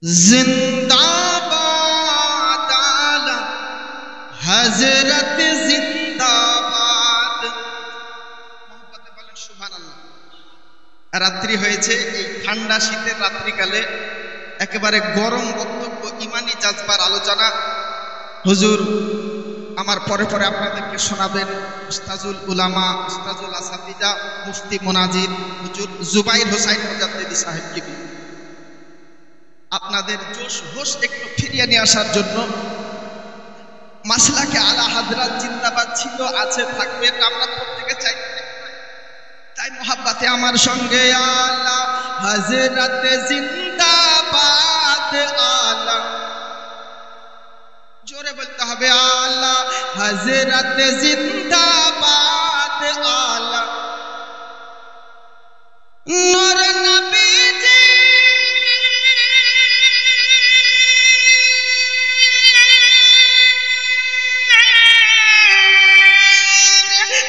जिंदाबाद आला हजरत जिंदाबाद। মোহাম্মদে বলেন সুবহানাল্লাহ। রাত্রি হয়েছে, এই ঠান্ডা শীতের রাত্রিকালে একেবারে গরম বক্তব্য, ইমানি জাজবার আলোচনা হুজুর আমার পরে পরে আপনাদেরকে শোনাবেন উস্তাজুল উলামা, উস্তাজুল আসাতিজা, মুফতি মুনাজির হুজুর জুবাইর হোসাইন মুজাদ্দিদি সাহেবকে আপনাদের জোশ হোশ একটু ফিরিয়ে নিয়ে আসার জন্য। মাসলাকে আলা হাজরাত জিন্দাবাদ ছিল, আছে, থাকবে, আমরা প্রত্যেকে চাই। তাই মোহাব্বতে আমার সঙ্গে আলা হযরত জিন্দাবাদ, আলা জোরে বলতে হবে আলা হযরত জিন্দাবাদ, আলা নূর নবীজি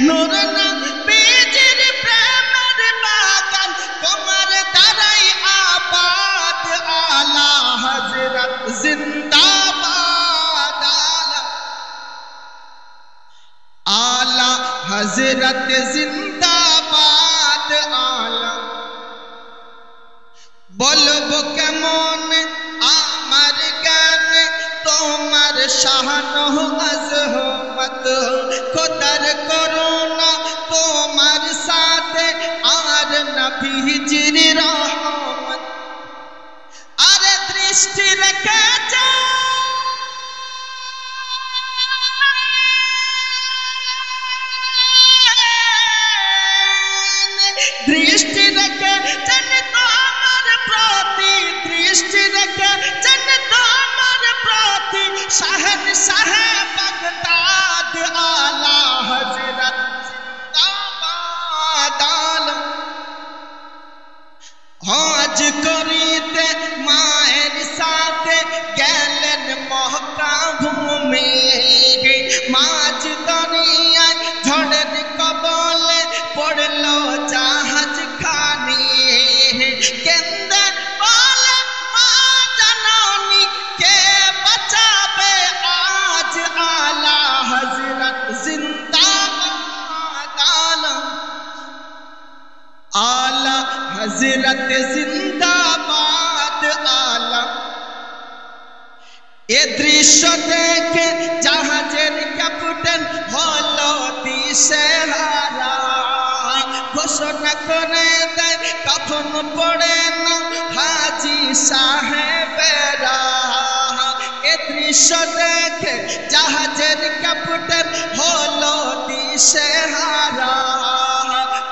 নূর নবীজির প্রেমের বাগান তোমার দ্বারাই আবাদ, আলা হযরত জিন্দাবাদ, আলা হযরত জিন্দাবাদ, আলা বলবো কেমন আমার গান তোমার শান আজমত, খোদার করুণা তোমার সাথে আর নবীজির রহমত। আরে দৃষ্টি রেখেছে দৃষ্টি রেখেছেন তোমার প্রতি, দৃষ্টি রেখেছেন তোমার প্রতি শাহেনশাহ বাগদাদ, আলা হযরত জিন্দাবাদ, আলা হজ করিতে মায়ের সাথে গেলেন মক্কা ভূমি, মাঝ দরিয়ায় ঝড়ের কবলে পড়লো জাহাজ খানি, কেন্দে বলে মা জননী কে বাঁচাবে আজ, আলা হযরত জিন্দাবাদ, আলা আলা হযরত জিন্দাবাদ, আলা এ দৃশ্য দেখে জাহাজের ক্যাপ্টেন হলো দিশেহারা, ঘোষণা করে দেয় কখন পড়ে না হাজী সাহেবেরা। এ দৃশ্য দেখে জাহাজের ক্যাপ্টেন হলো দিশেহারা,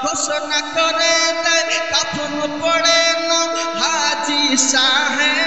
ঘোষণা করে দেয় কখন পড়ে না হাজী সাহেব